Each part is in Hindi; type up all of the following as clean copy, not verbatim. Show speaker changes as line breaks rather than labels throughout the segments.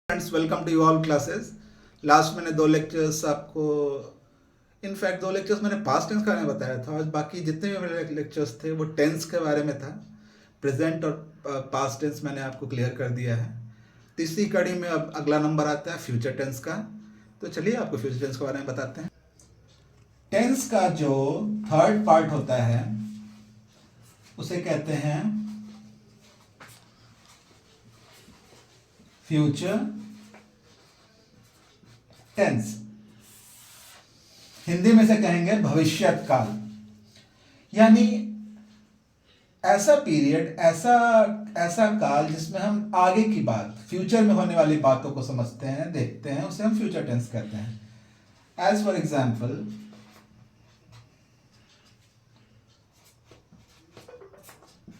Friends, welcome to all classes. Last मैंने दो लेक्चर्स आपको, इनफैक्ट दो लेक्चर्स मैंने पास्ट टेंस के बारे में बताया था और बाकी जितने भी मेरे लेक्चर्स थे वो टेंस के बारे में था। प्रेजेंट और पास्ट टेंस मैंने आपको क्लियर कर दिया है। तीसरी कड़ी में अब अगला नंबर आता है फ्यूचर टेंस का। तो चलिए आपको फ्यूचर टेंस के बारे में बताते हैं। टेंस का जो थर्ड पार्ट होता है उसे कहते हैं फ्यूचर टेंस। हिंदी में से कहेंगे भविष्यत काल, यानी ऐसा पीरियड, ऐसा काल जिसमें हम आगे की बात, फ्यूचर में होने वाली बातों को समझते हैं, देखते हैं, उसे हम फ्यूचर टेंस कहते हैं। एज फॉर एग्जाम्पल,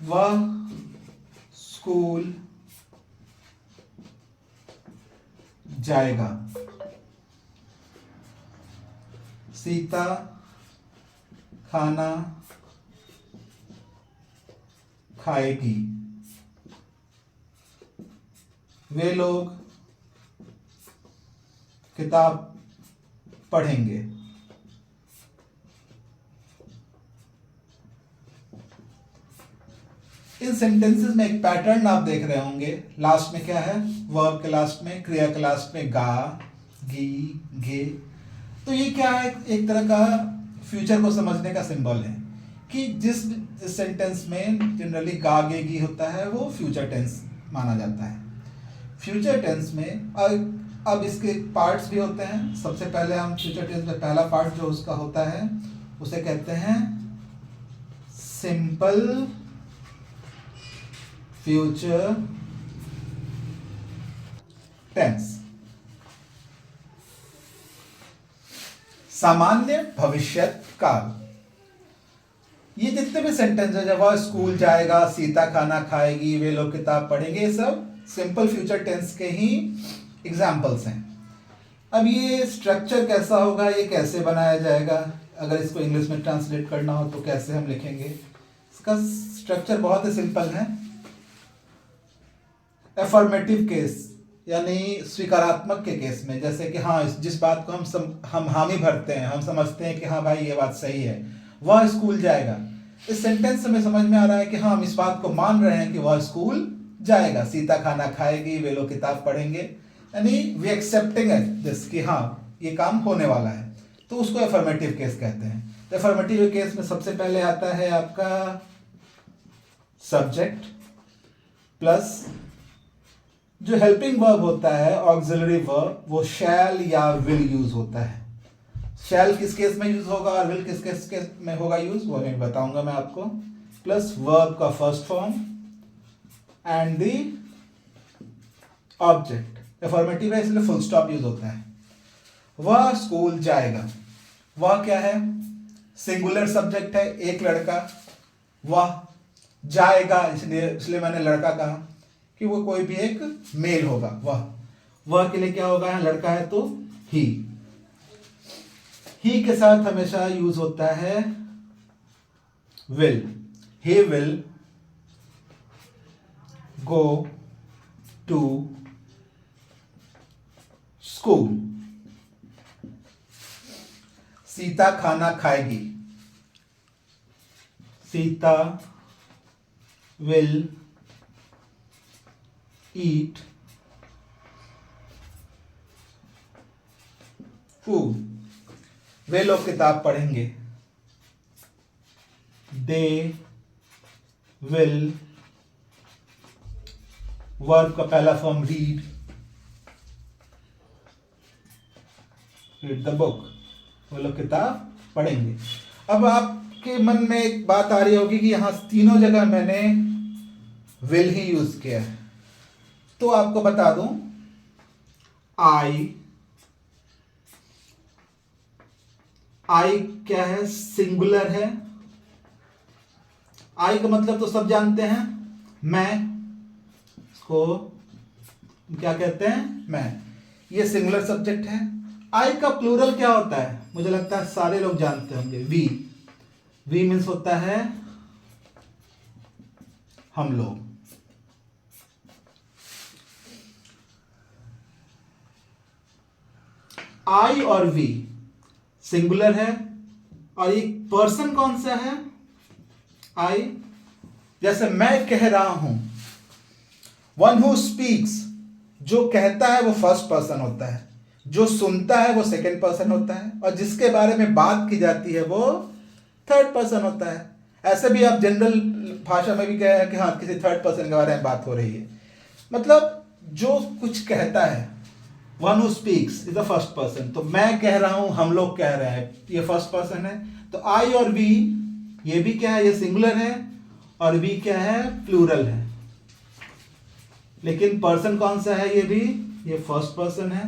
वह स्कूल जाएगा, सीता खाना खाएगी, वे लोग किताब पढ़ेंगे। इन सेंटेंसेस में एक पैटर्न आप देख रहे होंगे। लास्ट में क्या है? वर्ब के लास्ट में, क्रिया के लास्ट में गा, गी, गे। तो ये क्या है? एक तरह का फ्यूचर को समझने का सिंबल है कि जिस सेंटेंस में जनरली गा, गे, गी होता है वो फ्यूचर टेंस माना जाता है। फ्यूचर टेंस में अब इसके पार्ट्स भी होते हैं। सबसे पहले हम फ्यूचर टेंस में पहला पार्ट जो उसका होता है उसे कहते हैं सिंपल फ्यूचर टेंस, सामान्य भविष्यत काल। ये जितने भी सेंटेंस है, जब वह स्कूल जाएगा, सीता खाना खाएगी, वे लोग किताब पढ़ेंगे, ये सब सिंपल फ्यूचर टेंस के ही एग्जाम्पल्स हैं। अब ये स्ट्रक्चर कैसा होगा, ये कैसे बनाया जाएगा, अगर इसको इंग्लिश में ट्रांसलेट करना हो तो कैसे हम लिखेंगे? इसका स्ट्रक्चर बहुत ही सिंपल है। एफर्मेटिव केस यानी स्वीकारात्मक के केस में, जैसे कि हाँ, जिस बात को हम हामी भरते हैं, हम समझते हैं कि हाँ भाई ये बात सही है, वह स्कूल जाएगा। इस सेंटेंस से हमें समझ में आ रहा है कि हाँ, हम इस बात को मान रहे हैं कि वह स्कूल जाएगा, सीता खाना खाएगी, वे लोग किताब पढ़ेंगे, यानी वी एक्सेप्टिंग दिस कि हाँ ये काम होने वाला है। तो उसको एफर्मेटिव केस कहते हैं। एफर्मेटिव केस में सबसे पहले आता है आपका सब्जेक्ट प्लस जो हेल्पिंग वर्ब होता है, ऑक्सिलरी वर्ब, वो शैल या विल यूज होता है। शैल किस केस में यूज होगा और विल किस केस में होगा यूज, वो मैं बताऊंगा मैं आपको। प्लस वर्ब का first form and the object. Affirmative है इसलिए फुल स्टॉप यूज होता है। वह स्कूल जाएगा, वह क्या है? सिंगुलर सब्जेक्ट है, एक लड़का। वह जाएगा, इसलिए मैंने लड़का कहा कि वो कोई भी एक मेल होगा। वह के लिए क्या होगा? लड़का है तो ही के साथ हमेशा यूज होता है will. He will go to school. Sita खाना खाएगी, सीता विल eat food। वे लोग किताब पढ़ेंगे, they will, वर्ब का पहला फॉर्म रीड द बुक। वो लोग किताब पढ़ेंगे। अब आपके मन में एक बात आ रही होगी कि यहां तीनों जगह मैंने विल ही यूज किया है, तो आपको बता दूं, आई क्या है? सिंगुलर है। आई का मतलब तो सब जानते हैं, मैं। इसको क्या कहते हैं? मैं। ये सिंगुलर सब्जेक्ट है। आई का प्लूरल क्या होता है? मुझे लगता है सारे लोग जानते होंगे, वी। वी मीन्स होता है हम लोग। आई और वी सिंगुलर है, और ये पर्सन कौन सा है? आई। जैसे मैं कह रहा हूं, वन हु स्पीक्स, जो कहता है वो फर्स्ट पर्सन होता है, जो सुनता है वो सेकंड पर्सन होता है, और जिसके बारे में बात की जाती है वो थर्ड पर्सन होता है। ऐसे भी आप जनरल भाषा में भी कहे कि हाँ किसी थर्ड पर्सन के बारे में बात हो रही है। मतलब जो कुछ कहता है, one who speaks is the first person. तो मैं कह रहा हूं, हम लोग कह रहे हैं, ये फर्स्ट पर्सन है। तो आई और वी, ये भी क्या है? ये सिंगुलर है, और वी क्या है? प्लूरल है। लेकिन पर्सन कौन सा है? ये भी, ये फर्स्ट पर्सन है।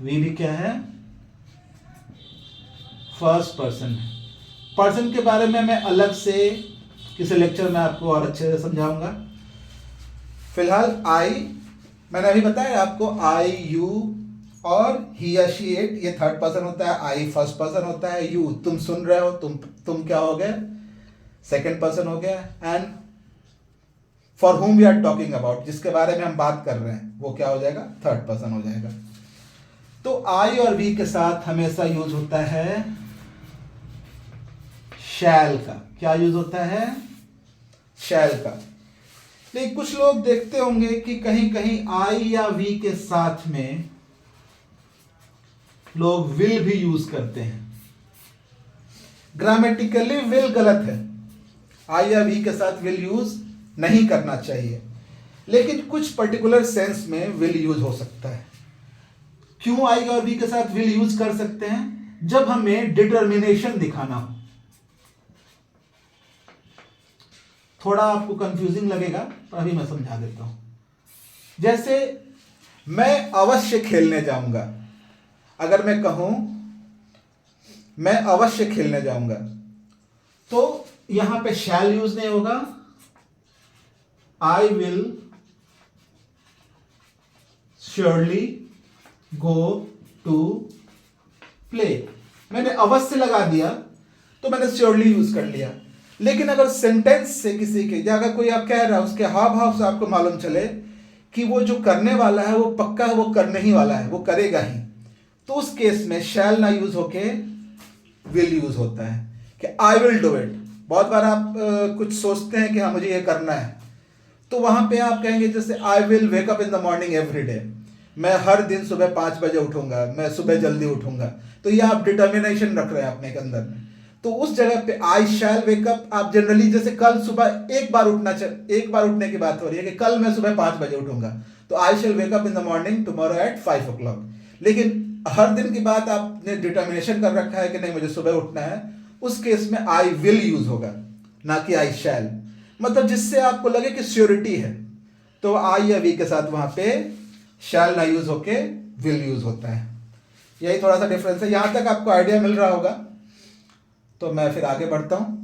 वी भी क्या है? फर्स्ट पर्सन है। पर्सन के बारे में मैं अलग से किसी लेक्चर में आपको और अच्छे से समझाऊंगा। फिलहाल आई, मैंने अभी बताया आपको, आई, यू और ही या शी इट, ये थर्ड पर्सन होता है। आई फर्स्ट पर्सन होता है। यू, तुम सुन रहे हो, तुम क्या हो गए? सेकंड पर्सन हो गया। And for whom we are talking about, जिसके बारे में हम बात कर रहे हैं, वो क्या हो जाएगा? थर्ड पर्सन हो जाएगा। तो आई और वी के साथ हमेशा यूज होता है शैल का। क्या यूज होता है? शैल का। लेकिन कुछ लोग देखते होंगे कि कहीं कहीं आई या वी के साथ में लोग विल भी यूज करते हैं। ग्रामेटिकली विल गलत है, आई या वी के साथ विल यूज नहीं करना चाहिए, लेकिन कुछ पर्टिकुलर सेंस में विल यूज हो सकता है। क्यों आई और वी के साथ विल यूज कर सकते हैं? जब हमें डिटर्मिनेशन दिखाना हो। थोड़ा आपको कंफ्यूजिंग लगेगा, पर अभी मैं समझा देता हूं। जैसे मैं अवश्य खेलने जाऊंगा, अगर मैं कहूं मैं अवश्य खेलने जाऊंगा, तो यहां पे शैल यूज नहीं होगा। I will surely go to play. मैंने अवश्य लगा दिया तो मैंने श्योरली यूज कर लिया। लेकिन अगर सेंटेंस से किसी के, या अगर कोई आप कह रहा है, उसके हाव भाव से आपको मालूम चले कि वो जो करने वाला है वो पक्का है, वो करने ही वाला है, वो करेगा ही, तो उस केस में शैल ना यूज होके विल यूज होता है कि आई विल डू इट। बहुत बार आप कुछ सोचते हैं कि हाँ मुझे ये करना है, तो वहां पे आप कहेंगे जैसे I will wake up in the morning every day, मैं हर दिन सुबह 5 बजे उठूंगा, मैं सुबह जल्दी उठूंगा। तो ये आप डिटर्मिनेशन रख रहे हैं अपने के अंदर में। तो उस जगह पे आई शैल वेक अप, आप जनरली जैसे कल सुबह एक बार उठने की बात हो रही है कि कल मैं सुबह 5 बजे उठूंगा, तो I shall wake up in the morning tomorrow at 5 o'clock। लेकिन हर दिन की बात आपने डिटर्मिनेशन कर रखा है कि नहीं मुझे सुबह उठना है, उस केस में आई विल यूज होगा, ना कि आई शैल। मतलब जिससे आपको लगे कि श्योरिटी है, तो आई या वी के साथ वहां पे शैल ना यूज होके विल यूज होता है। यही थोड़ा सा डिफरेंस है। यहां तक आपको आइडिया मिल रहा होगा, तो मैं फिर आगे बढ़ता हूं।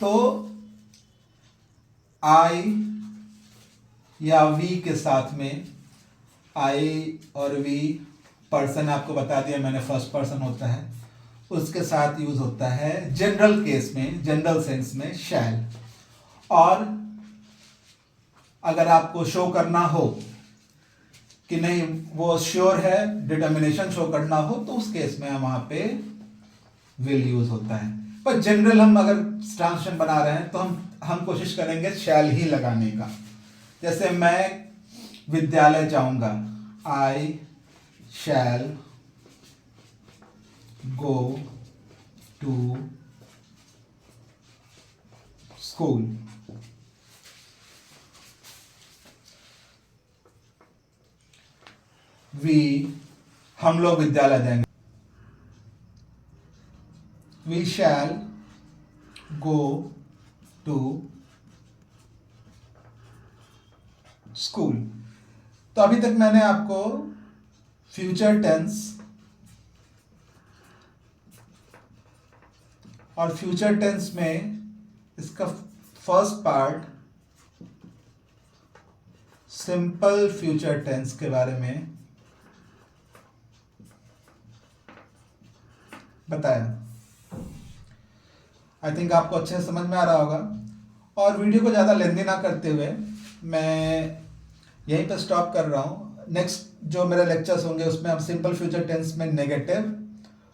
तो आई या वी के साथ में, आई और वी पर्सन आपको बता दिया मैंने, फर्स्ट पर्सन होता है, उसके साथ यूज होता है जनरल केस में, जनरल सेंस में शैल। और अगर आपको शो करना हो कि नहीं वो श्योर है, डिटर्मिनेशन शो करना हो, तो उस केस में वहां पे विल यूज होता है। पर जनरल हम अगर ट्रांसलेशन बना रहे हैं तो हम कोशिश करेंगे शैल ही लगाने का। जैसे मैं विद्यालय जाऊंगा, आई शैल गो टू स्कूल। हम लोग विद्यालय जाएंगे, we shall go to school. तो अभी तक मैंने आपको फ्यूचर टेंस और फ्यूचर टेंस में इसका first part simple future tense के बारे में बताया। आई थिंक आपको अच्छे से समझ में आ रहा होगा। और वीडियो को ज़्यादा लेंदी ना करते हुए मैं यहीं पर स्टॉप कर रहा हूँ। नेक्स्ट जो मेरे लेक्चर्स होंगे उसमें हम सिंपल फ्यूचर टेंस में नेगेटिव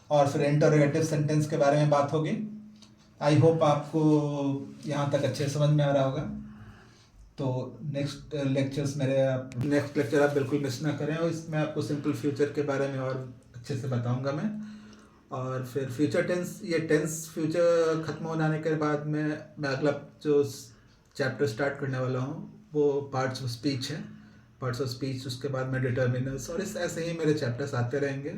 और फिर इंटरोगेटिव सेंटेंस के बारे में बात होगी। आई होप आपको यहाँ तक अच्छे समझ में आ रहा होगा। तो नेक्स्ट लेक्चर आप बिल्कुल मिस ना करें, और इसमें आपको सिंपल फ्यूचर के बारे में और अच्छे से बताऊंगा मैं। और फिर फ्यूचर टेंस, ये टेंस फ्यूचर ख़त्म हो जाने के बाद में मैं अगला जो चैप्टर स्टार्ट करने वाला हूँ वो पार्ट्स ऑफ स्पीच है। पार्ट्स ऑफ स्पीच, उसके बाद में डिटर्मिनर्स, और इस ऐसे ही मेरे चैप्टर्स आते रहेंगे।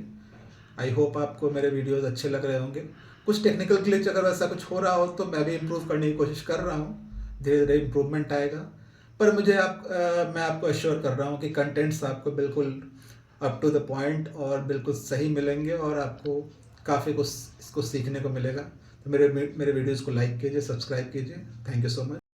आई होप आपको मेरे वीडियोस अच्छे लग रहे होंगे। कुछ टेक्निकल ग्लिच अगर वैसा कुछ हो रहा हो तो मैं भी इम्प्रूव करने की कोशिश कर रहा हूँ, धीरे धीरे इम्प्रूवमेंट आएगा। पर मैं आपको अश्योर कर रहा हूँ कि कंटेंट्स आपको बिल्कुल अप टू द पॉइंट और बिल्कुल सही मिलेंगे, और आपको काफ़ी कुछ इसको सीखने को मिलेगा। तो मेरे वीडियोज़ को लाइक कीजिए, सब्सक्राइब कीजिए। Thank you so much.